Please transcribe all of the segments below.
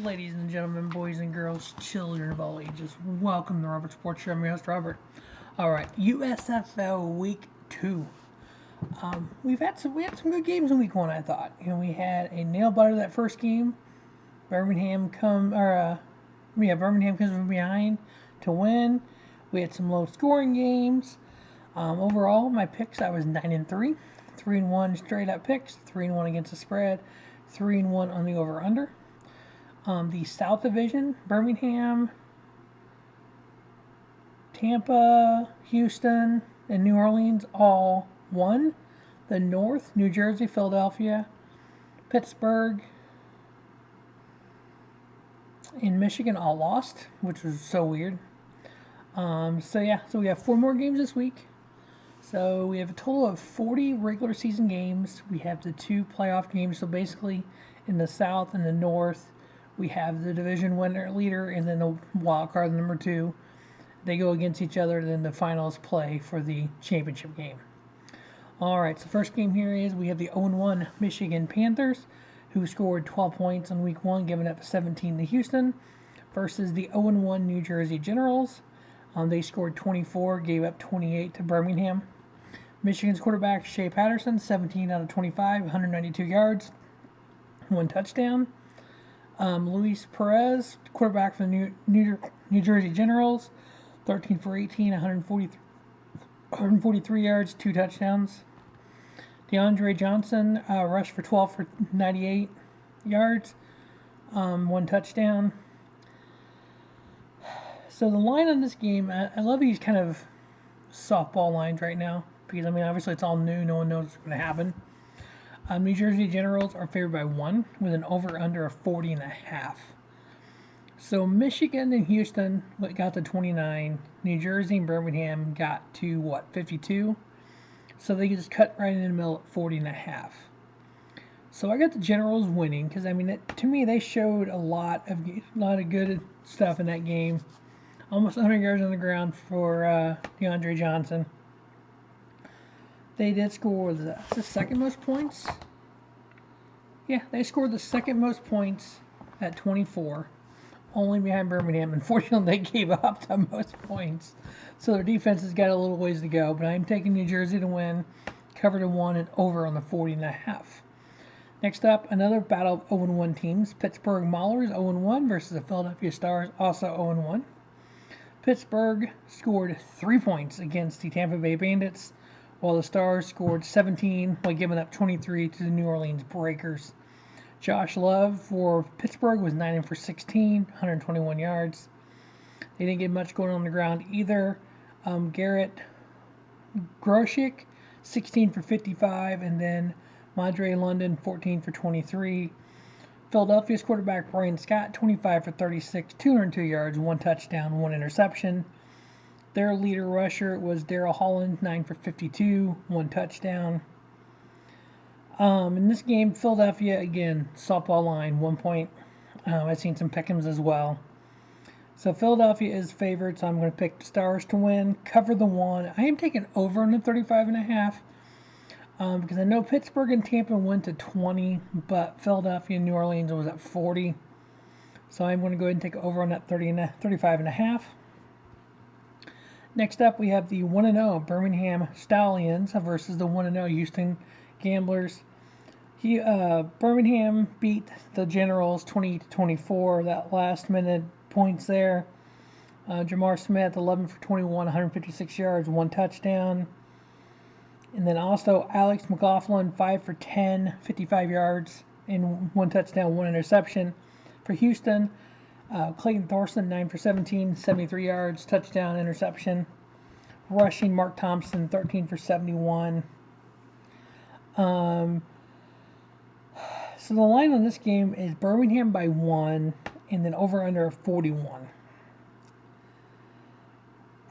Ladies and gentlemen, boys and girls, children of all ages, welcome to Robert Sports Show. I'm your host, Robert. Alright, USFL Week 2. We had some good games in Week 1, I thought. We had a nail-biter that first game. Birmingham comes from behind to win. We had some low-scoring games. Overall, my picks, I was 9-3. 3-1 straight-up picks, 3-1 against the spread, 3-1 on the over-under. The South Division, Birmingham, Tampa, Houston, and New Orleans all won. The North, New Jersey, Philadelphia, Pittsburgh, and Michigan all lost, which was so weird. So we have 4 more games this week. So we have a total of 40 regular season games. We have the 2 playoff games. So basically, in the South and the North, we have the division winner leader and then the wild card number 2. They go against each other, and then the finals play for the championship game. Alright, so first game here is we have the 0-1 Michigan Panthers, who scored 12 points in Week 1, giving up 17 to Houston, versus the 0-1 New Jersey Generals. They scored 24, gave up 28 to Birmingham. Michigan's quarterback, Shea Patterson, 17 out of 25, 192 yards, 1 touchdown. Luis Perez, quarterback for the New Jersey Generals, 13 for 18, 143 yards, 2 touchdowns. DeAndre Johnson rushed for 12 for 98 yards, 1 touchdown. So the line on this game, I love these kind of softball lines right now because, obviously it's all new. No one knows what's going to happen. New Jersey Generals are favored by 1 with an over-under of 40.5. So Michigan and Houston got to 29. New Jersey and Birmingham got to, 52? So they just cut right in the middle at 40.5. So I got the Generals winning because, to me, they showed a lot of good stuff in that game. Almost 100 yards on the ground for DeAndre Johnson. They did score the second most points. Yeah, they scored the second most points at 24, only behind Birmingham. Unfortunately, they gave up the most points, so their defense has got a little ways to go. But I'm taking New Jersey to win, cover to 1, and over on the 40.5. Next up, another battle of 0-1 teams. Pittsburgh Maulers 0-1 versus the Philadelphia Stars, also 0-1. Pittsburgh scored 3 points against the Tampa Bay Bandits, while the Stars scored 17 while giving up 23 to the New Orleans Breakers. Josh Love for Pittsburgh was 9 for 16, 121 yards. They didn't get much going on the ground either. Garrett Groshek, 16 for 55, and then Madre London, 14 for 23. Philadelphia's quarterback, Brian Scott, 25 for 36, 202 yards, 1 touchdown, 1 interception. Their leader rusher was Daryl Holland, 9 for 52, 1 touchdown. In this game, Philadelphia, again, softball line, 1 point. I've seen some pick'ems as well. So Philadelphia is favored, so I'm going to pick the Stars to win, cover the 1. I am taking over on the 35.5 because I know Pittsburgh and Tampa went to 20, but Philadelphia and New Orleans was at 40. So I'm going to go ahead and take over on that 35.5. Next up, we have the 1-0 Birmingham Stallions versus the 1-0 Houston Gamblers. Birmingham beat the Generals 20-24. That last-minute points there. Jamar Smith, 11 for 21, 156 yards, 1 touchdown. And then also Alex McLaughlin, 5 for 10, 55 yards, and 1 touchdown, 1 interception. For Houston, Clayton Thorson, 9 for 17, 73 yards, touchdown, interception. Rushing, Mark Thompson, 13 for 71. So the line on this game is Birmingham by 1, and then over-under 41.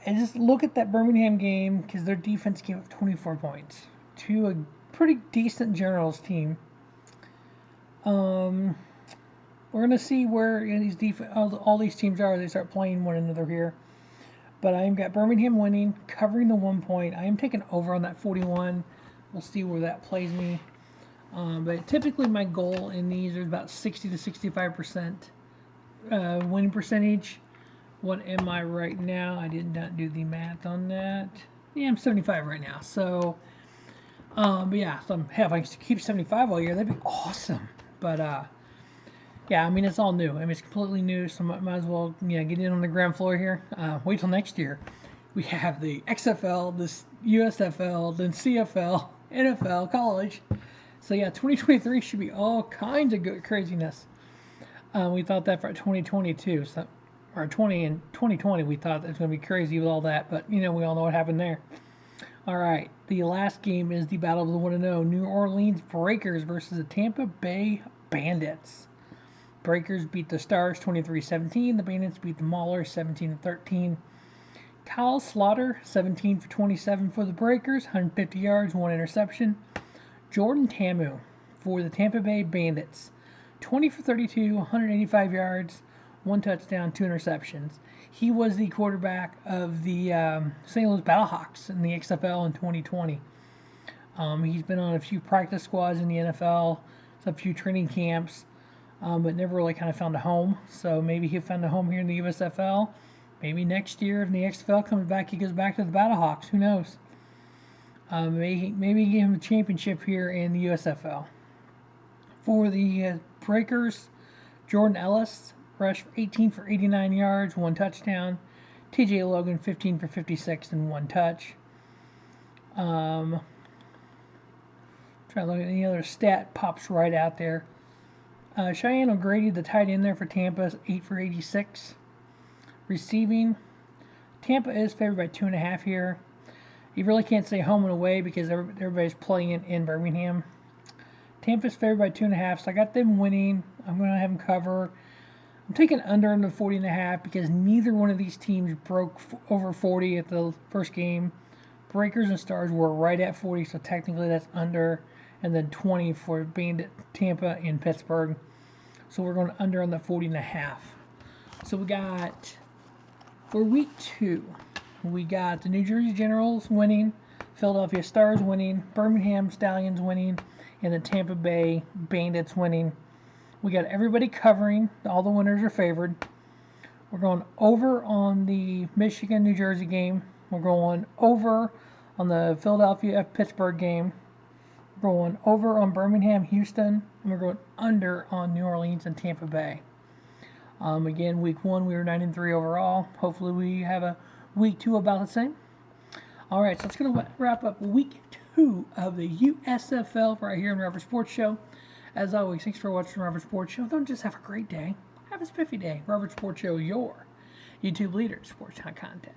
And just look at that Birmingham game, because their defense gave up 24 points to a pretty decent Generals team. We're going to see where all these teams are as they start playing one another here. But I've got Birmingham winning, covering the 1 point. I am taking over on that 41. We'll see where that plays me. But typically my goal in these is about 60 to 65% winning percentage. What am I right now? I did not do the math on that. Yeah, I'm 75 right now. So, but yeah, so if I could keep 75 all year, that'd be awesome. But yeah, I mean it's all new. I mean it's completely new, so might as well get in on the ground floor here. Wait till next year. We have the XFL, this USFL, then CFL, NFL, college. So yeah, 2023 should be all kinds of good craziness. We thought that for 2022, so or 2020 we thought it was going to be crazy with all that, but we all know what happened there. All right, the last game is the Battle of the 1-0 New Orleans Breakers versus the Tampa Bay Bandits. Breakers beat the Stars 23-17. The Bandits beat the Maulers 17-13. Kyle Slaughter 17 for 27 for the Breakers, 150 yards, 1 interception. Jordan Tamu for the Tampa Bay Bandits, 20 for 32, 185 yards, 1 touchdown, 2 interceptions. He was the quarterback of the St. Louis Battlehawks in the XFL in 2020. He's been on a few practice squads in the NFL, a few training camps, but never really kind of found a home. So maybe he found a home here in the USFL. Maybe next year, if the XFL comes back, he goes back to the Battlehawks. Who knows? Maybe give him a championship here in the USFL. For the Breakers, Jordan Ellis rushed 18 for 89 yards, 1 touchdown. TJ Logan 15 for 56 and 1 touch. Trying to look at any other stat pops right out there. Cheyenne O'Grady, the tight end there for Tampa, is 8 for 86. Receiving, Tampa is favored by 2.5 here. You really can't say home and away because everybody's playing in Birmingham. Tampa's favored by 2.5, so I got them winning. I'm going to have them cover. I'm taking under in the 40.5 because neither one of these teams broke over 40 at the first game. Breakers and Stars were right at 40, so technically that's under. And then 20 for Bandit, Tampa, and Pittsburgh. So we're going under on the 40.5. So we got, for week 2, we got the New Jersey Generals winning, Philadelphia Stars winning, Birmingham Stallions winning, and the Tampa Bay Bandits winning. We got everybody covering. All the winners are favored. We're going over on the Michigan-New Jersey game. We're going over on the Philadelphia-Pittsburgh game. We're going over on Birmingham-Houston. And we're going under on New Orleans and Tampa Bay. Again, week 1 we were 9-3 overall. Hopefully we have a week 2 about the same. All right, so it's going to wrap up week 2 of the USFL right here on Robert Sports Show. As always, thanks for watching Robert Sports Show. Don't just have a great day, have a spiffy day. Robert Sports Show, your YouTube leader in sports content.